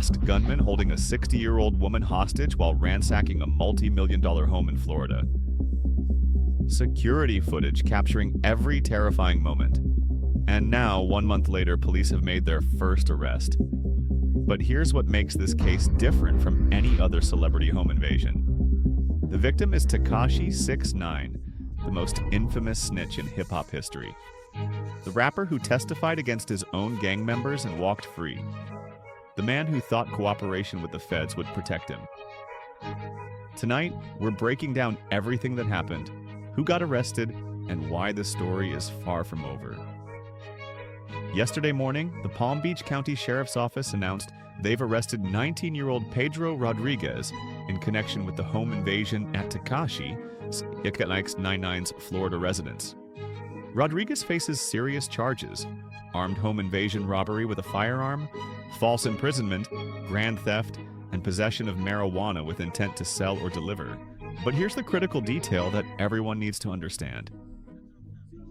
masked gunman holding a 60-year-old woman hostage while ransacking a multi-million-dollar home in Florida. Security footage capturing every terrifying moment. And now, 1 month later, police have made their first arrest. But here's what makes this case different from any other celebrity home invasion. The victim is Tekashi 6ix9ine, the most infamous snitch in hip-hop history. The rapper who testified against his own gang members and walked free. The man who thought cooperation with the feds would protect him. Tonight, we're breaking down everything that happened, who got arrested, and why the story is far from over. Yesterday morning, the Palm Beach County Sheriff's Office announced they've arrested 19-year-old Pedro Rodriguez in connection with the home invasion at Tekashi 6ix9ine's Florida residence. Rodriguez faces serious charges: armed home invasion robbery with a firearm, false imprisonment, grand theft, and possession of marijuana with intent to sell or deliver. But here's the critical detail that everyone needs to understand.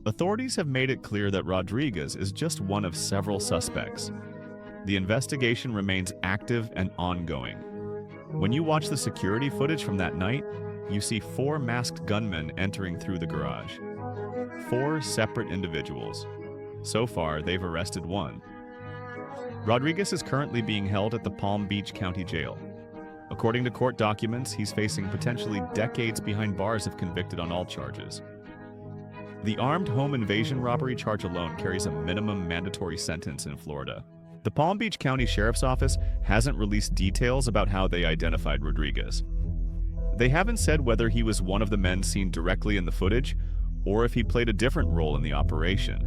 Authorities have made it clear that Rodriguez is just one of several suspects. The investigation remains active and ongoing. When you watch the security footage from that night, you see 4 masked gunmen entering through the garage. 4 separate individuals. So far, they've arrested 1. Rodriguez is currently being held at the Palm Beach County Jail. According to court documents, he's facing potentially decades behind bars if convicted on all charges. The armed home invasion robbery charge alone carries a minimum mandatory sentence in Florida. The Palm Beach County Sheriff's Office hasn't released details about how they identified Rodriguez. They haven't said whether he was one of the men seen directly in the footage or if he played a different role in the operation.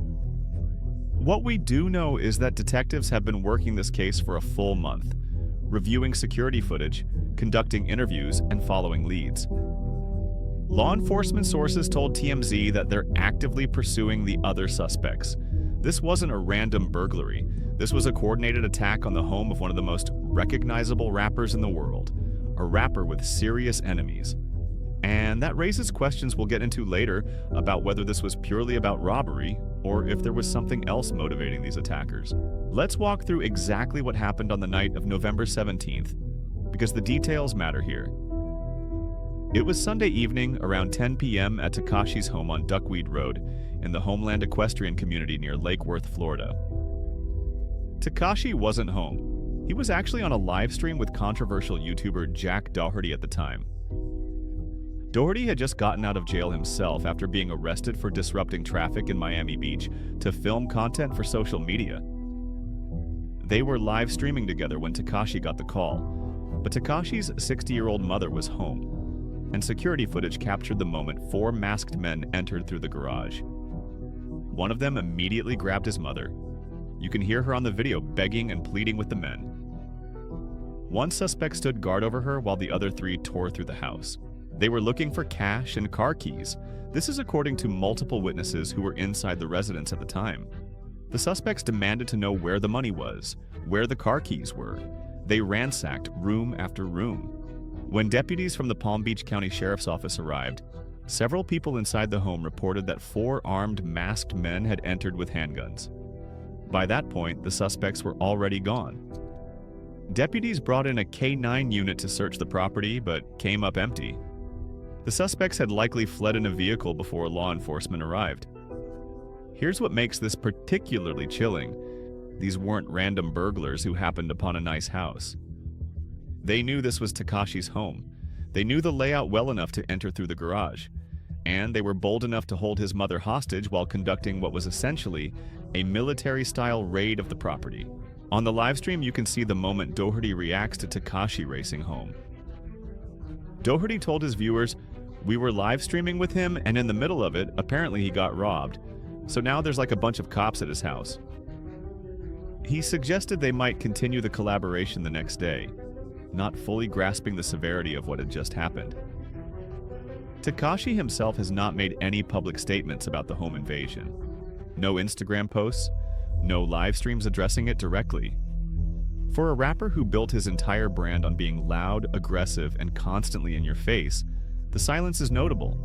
What we do know is that detectives have been working this case for a full month, reviewing security footage, conducting interviews, and following leads. Law enforcement sources told TMZ that they're actively pursuing the other suspects. This wasn't a random burglary. This was a coordinated attack on the home of one of the most recognizable rappers in the world, a rapper with serious enemies. And that raises questions we'll get into later about whether this was purely about robbery or if there was something else motivating these attackers. Let's walk through exactly what happened on the night of November 17th, because the details matter here. It was Sunday evening around 10 p.m. at Tekashi's home on Duckweed Road in the Homeland Equestrian community near Lake Worth, Florida. Tekashi wasn't home. He was actually on a live stream with controversial YouTuber Jack Doherty at the time. Doherty had just gotten out of jail himself after being arrested for disrupting traffic in Miami Beach to film content for social media. They were live streaming together when Tekashi got the call, but Tekashi's 60-year-old mother was home, and security footage captured the moment 4 masked men entered through the garage. One of them immediately grabbed his mother. You can hear her on the video begging and pleading with the men. One suspect stood guard over her while the other 3 tore through the house. They were looking for cash and car keys. This is according to multiple witnesses who were inside the residence at the time. The suspects demanded to know where the money was, where the car keys were. They ransacked room after room. When deputies from the Palm Beach County Sheriff's Office arrived, several people inside the home reported that 4 armed, masked men had entered with handguns. By that point, the suspects were already gone. Deputies brought in a K9 unit to search the property, but came up empty. The suspects had likely fled in a vehicle before law enforcement arrived. Here's what makes this particularly chilling. These weren't random burglars who happened upon a nice house. They knew this was Tekashi's home. They knew the layout well enough to enter through the garage. And they were bold enough to hold his mother hostage while conducting what was essentially a military-style raid of the property. On the livestream, you can see the moment Doherty reacts to Tekashi racing home. Doherty told his viewers, "We were live streaming with him, and in the middle of it, apparently he got robbed. So now there's like a bunch of cops at his house." He suggested they might continue the collaboration the next day, not fully grasping the severity of what had just happened. Tekashi himself has not made any public statements about the home invasion. No Instagram posts, no live streams addressing it directly. For a rapper who built his entire brand on being loud, aggressive, and constantly in your face, the silence is notable.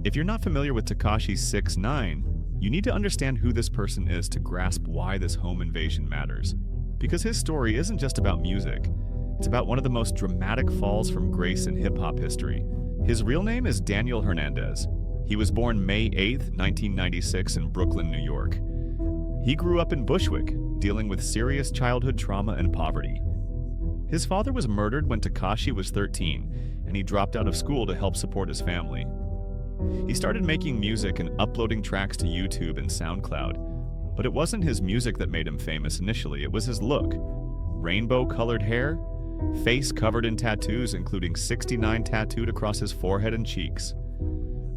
If you're not familiar with Tekashi 6ix9ine, you need to understand who this person is to grasp why this home invasion matters. Because his story isn't just about music, it's about one of the most dramatic falls from grace in hip-hop history. His real name is Daniel Hernandez. He was born May 8th, 1996 in Brooklyn, New York. He grew up in Bushwick, dealing with serious childhood trauma and poverty. His father was murdered when Tekashi was 13, and he dropped out of school to help support his family. He started making music and uploading tracks to YouTube and SoundCloud, but it wasn't his music that made him famous initially, it was his look. Rainbow-colored hair, face covered in tattoos including 6ix9ine tattooed across his forehead and cheeks.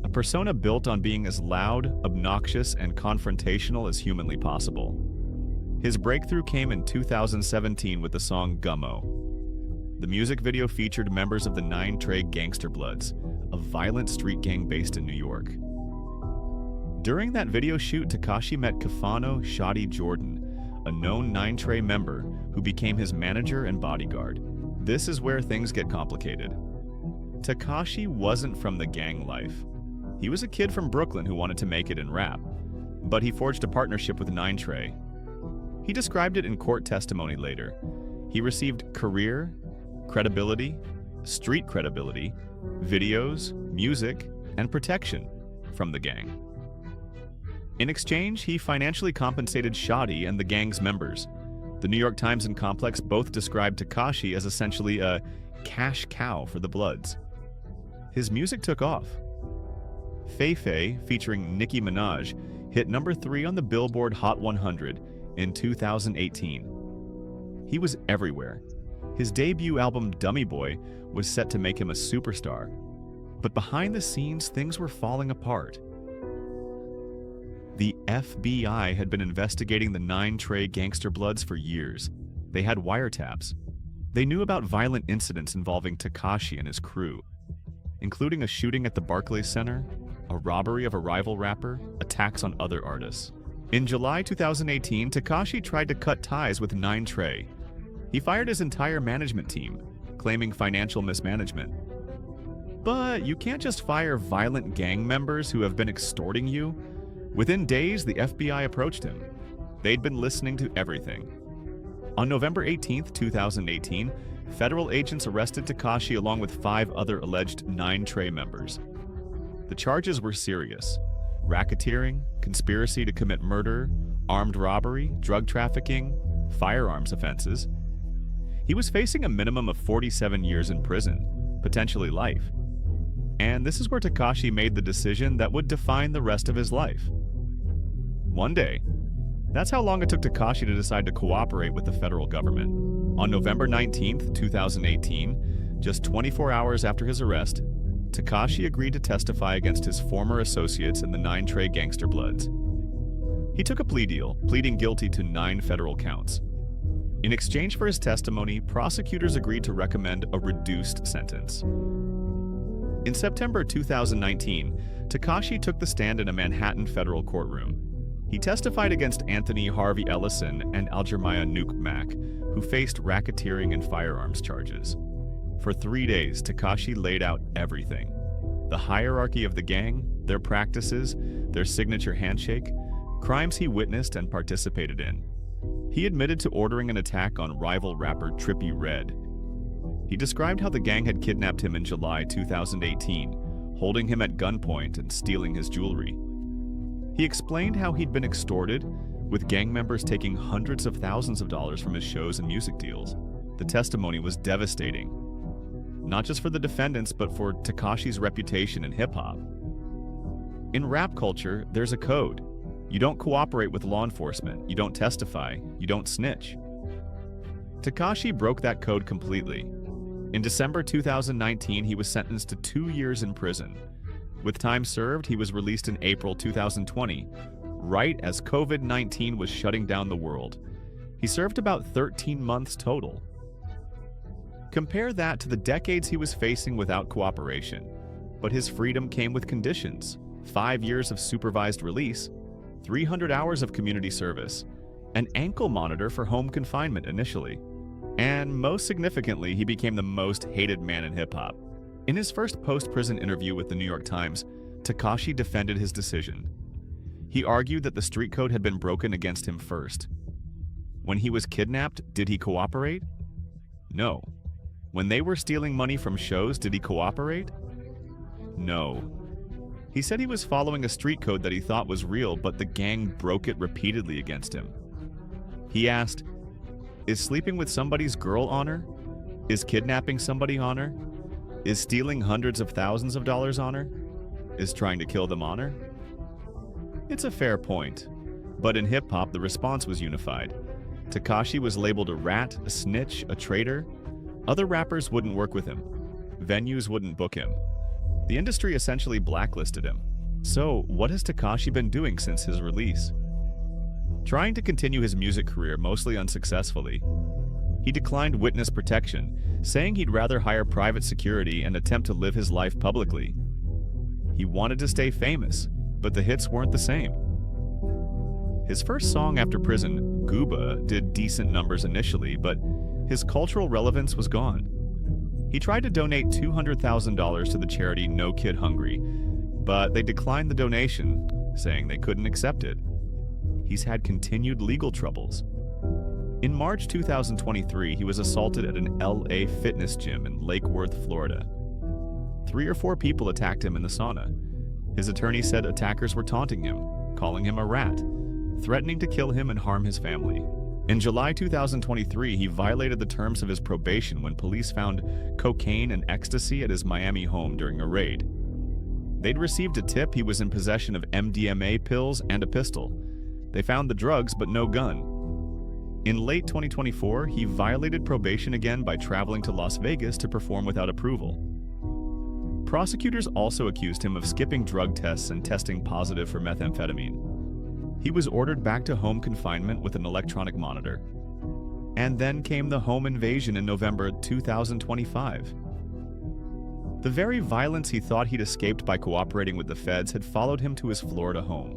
A persona built on being as loud, obnoxious, and confrontational as humanly possible. His breakthrough came in 2017 with the song Gummo. The music video featured members of the 9 Trey Gangster Bloods, a violent street gang based in New York. During that video shoot, Tekashi met Kafano Shadi Jordan, a known 9 Trey member who became his manager and bodyguard. This is where things get complicated. Tekashi wasn't from the gang life. He was a kid from Brooklyn who wanted to make it in rap, but he forged a partnership with 9 Trey. He described it in court testimony later. He received career, credibility, street credibility, videos, music, and protection from the gang. In exchange, he financially compensated Shadi and the gang's members. The New York Times and Complex both described Tekashi as essentially a cash cow for the Bloods. His music took off. Fei Fei, featuring Nicki Minaj, hit number 3 on the Billboard Hot 100 in 2018. He was everywhere. His debut album, Dummy Boy, was set to make him a superstar. But behind the scenes, things were falling apart. The FBI had been investigating the 9 Trey Gangster Bloods for years. They had wiretaps. They knew about violent incidents involving Tekashi and his crew, including a shooting at the Barclays Center, a robbery of a rival rapper, attacks on other artists. In July 2018, Tekashi tried to cut ties with 9 Trey. He fired his entire management team, claiming financial mismanagement. But you can't just fire violent gang members who have been extorting you. Within days, the FBI approached him. They'd been listening to everything. On November 18, 2018, federal agents arrested Tekashi along with 5 other alleged 9 Trey members. The charges were serious: racketeering, conspiracy to commit murder, armed robbery, drug trafficking, firearms offenses. He was facing a minimum of 47 years in prison, potentially life. And this is where Tekashi made the decision that would define the rest of his life. One day. That's how long it took Tekashi to decide to cooperate with the federal government. On November 19, 2018, just 24 hours after his arrest, Tekashi agreed to testify against his former associates in the 9 Trey Gangster Bloods. He took a plea deal, pleading guilty to 9 federal counts. In exchange for his testimony, prosecutors agreed to recommend a reduced sentence. In September 2019, Tekashi took the stand in a Manhattan federal courtroom. He testified against Anthony Harvey Ellison and Aljermiah Nuke Mack, who faced racketeering and firearms charges. For 3 days, Tekashi laid out everything: the hierarchy of the gang, their practices, their signature handshake, crimes he witnessed and participated in. He admitted to ordering an attack on rival rapper Trippie Redd. He described how the gang had kidnapped him in July 2018, holding him at gunpoint and stealing his jewelry. He explained how he'd been extorted, with gang members taking hundreds of thousands of dollars from his shows and music deals. The testimony was devastating, not just for the defendants, but for Tekashi's reputation in hip-hop. In rap culture, there's a code. You don't cooperate with law enforcement, you don't testify, you don't snitch. Tekashi broke that code completely. In December 2019, he was sentenced to 2 years in prison. With time served, he was released in April 2020, right as COVID-19 was shutting down the world. He served about 13 months total. Compare that to the decades he was facing without cooperation. But his freedom came with conditions: 5 years of supervised release, 300 hours of community service, an ankle monitor for home confinement initially. And most significantly, he became the most hated man in hip-hop. In his first post-prison interview with the New York Times, Tekashi defended his decision. He argued that the street code had been broken against him first. When he was kidnapped, did he cooperate? No. When they were stealing money from shows, did he cooperate? No. He said he was following a street code that he thought was real, but the gang broke it repeatedly against him. He asked, "Is sleeping with somebody's girl honor? Is kidnapping somebody honor? Is stealing hundreds of thousands of dollars honor? Is trying to kill them honor?" It's a fair point, but in hip-hop the response was unified. Tekashi was labeled a rat, a snitch, a traitor. Other rappers wouldn't work with him. Venues wouldn't book him. The industry essentially blacklisted him. So, what has Tekashi been doing since his release? Trying to continue his music career, mostly unsuccessfully. He declined witness protection, saying he'd rather hire private security and attempt to live his life publicly. He wanted to stay famous, but the hits weren't the same. His first song after prison, Gooba, did decent numbers initially, but his cultural relevance was gone. He tried to donate $200,000 to the charity No Kid Hungry, but they declined the donation, saying they couldn't accept it. He's had continued legal troubles. In March 2023, he was assaulted at an LA fitness gym in Lake Worth, Florida. 3 or 4 people attacked him in the sauna. His attorney said attackers were taunting him, calling him a rat, threatening to kill him and harm his family. In July 2023, he violated the terms of his probation when police found cocaine and ecstasy at his Miami home during a raid. They'd received a tip he was in possession of MDMA pills and a pistol. They found the drugs but no gun. In late 2024, he violated probation again by traveling to Las Vegas to perform without approval. Prosecutors also accused him of skipping drug tests and testing positive for methamphetamine. He was ordered back to home confinement with an electronic monitor. And then came the home invasion in November 2025. The very violence he thought he'd escaped by cooperating with the feds had followed him to his Florida home.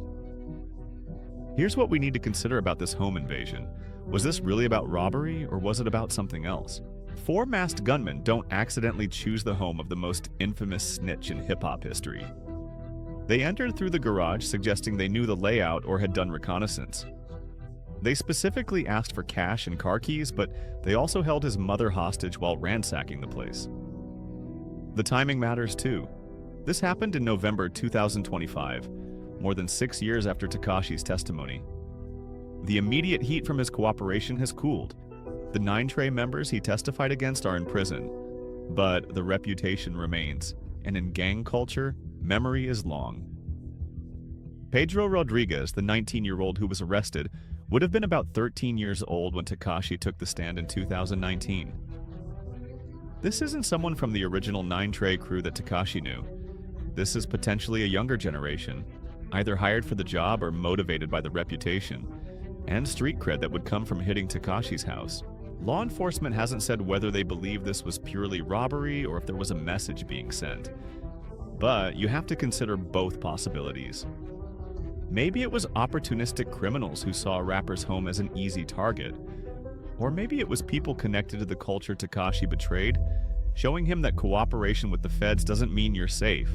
Here's what we need to consider about this home invasion. Was this really about robbery, or was it about something else? 4 masked gunmen don't accidentally choose the home of the most infamous snitch in hip-hop history. They entered through the garage, suggesting they knew the layout or had done reconnaissance. They specifically asked for cash and car keys, but they also held his mother hostage while ransacking the place. The timing matters too. This happened in November 2025, more than 6 years after Tekashi's testimony. The immediate heat from his cooperation has cooled. The 9 Trey members he testified against are in prison, but the reputation remains, and in gang culture, memory is long. Pedro Rodriguez, the 19-year-old who was arrested, would have been about 13 years old when Tekashi took the stand in 2019. This isn't someone from the original 9 Trey crew that Tekashi knew. This is potentially a younger generation, either hired for the job or motivated by the reputation and street cred that would come from hitting Tekashi's house. Law enforcement hasn't said whether they believe this was purely robbery or if there was a message being sent. But you have to consider both possibilities. Maybe it was opportunistic criminals who saw a rapper's home as an easy target. Or maybe it was people connected to the culture Tekashi betrayed, showing him that cooperation with the feds doesn't mean you're safe.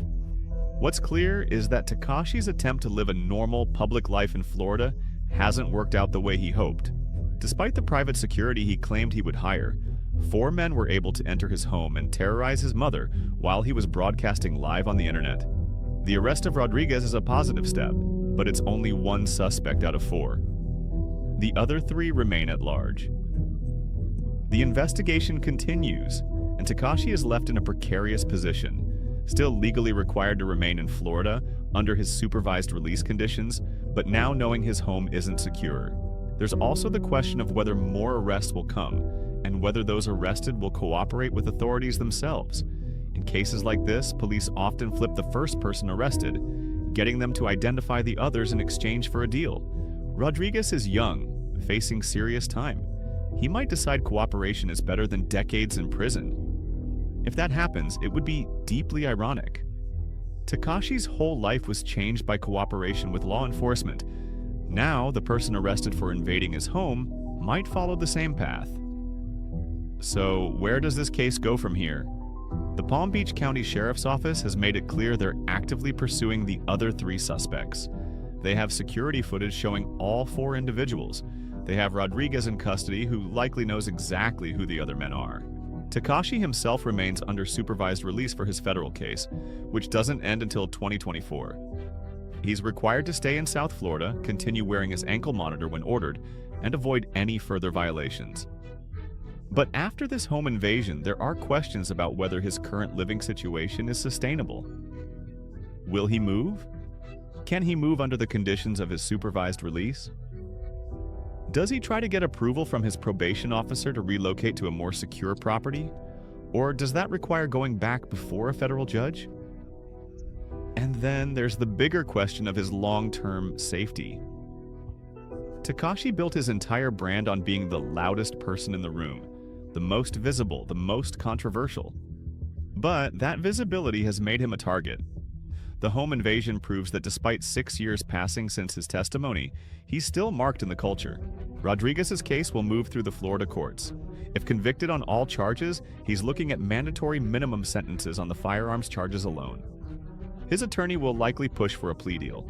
What's clear is that Tekashi's attempt to live a normal public life in Florida hasn't worked out the way he hoped. Despite the private security he claimed he would hire, 4 men were able to enter his home and terrorize his mother while he was broadcasting live on the internet. The arrest of Rodriguez is a positive step, but it's only 1 suspect out of 4. The other 3 remain at large. The investigation continues, and Tekashi is left in a precarious position, still legally required to remain in Florida under his supervised release conditions, but now knowing his home isn't secure. There's also the question of whether more arrests will come, and whether those arrested will cooperate with authorities themselves. In cases like this, police often flip the first person arrested, getting them to identify the others in exchange for a deal. Rodriguez is young, facing serious time. He might decide cooperation is better than decades in prison. If that happens, it would be deeply ironic. Tekashi's whole life was changed by cooperation with law enforcement. Now, the person arrested for invading his home might follow the same path. So, where does this case go from here? The Palm Beach County Sheriff's Office has made it clear they're actively pursuing the other 3 suspects. They have security footage showing all 4 individuals. They have Rodriguez in custody, who likely knows exactly who the other men are. Tekashi himself remains under supervised release for his federal case, which doesn't end until 2024. He's required to stay in South Florida, continue wearing his ankle monitor when ordered, and avoid any further violations. But after this home invasion, there are questions about whether his current living situation is sustainable. Will he move? Can he move under the conditions of his supervised release? Does he try to get approval from his probation officer to relocate to a more secure property? Or does that require going back before a federal judge? And then there's the bigger question of his long-term safety. Tekashi built his entire brand on being the loudest person in the room, the most visible, the most controversial. But that visibility has made him a target. The home invasion proves that despite 6 years passing since his testimony, he's still marked in the culture. Rodriguez's case will move through the Florida courts. If convicted on all charges, he's looking at mandatory minimum sentences on the firearms charges alone. His attorney will likely push for a plea deal.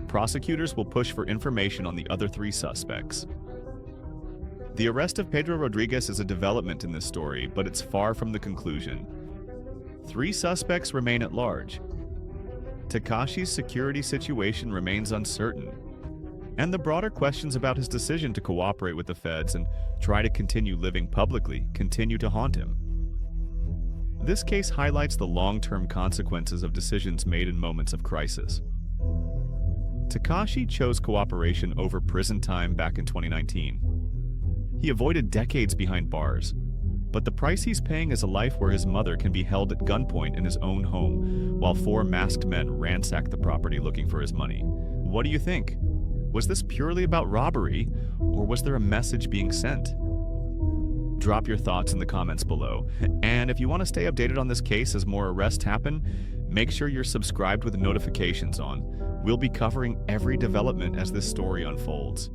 Prosecutors will push for information on the other 3 suspects. The arrest of Pedro Rodriguez is a development in this story, but it's far from the conclusion. 3 suspects remain at large. Tekashi's security situation remains uncertain, and the broader questions about his decision to cooperate with the feds and try to continue living publicly continue to haunt him. This case highlights the long-term consequences of decisions made in moments of crisis. Tekashi chose cooperation over prison time back in 2019. He avoided decades behind bars, but the price he's paying is a life where his mother can be held at gunpoint in his own home while 4 masked men ransack the property looking for his money. What do you think? Was this purely about robbery, or was there a message being sent? Drop your thoughts in the comments below. And if you want to stay updated on this case as more arrests happen, make sure you're subscribed with the notifications on. We'll be covering every development as this story unfolds.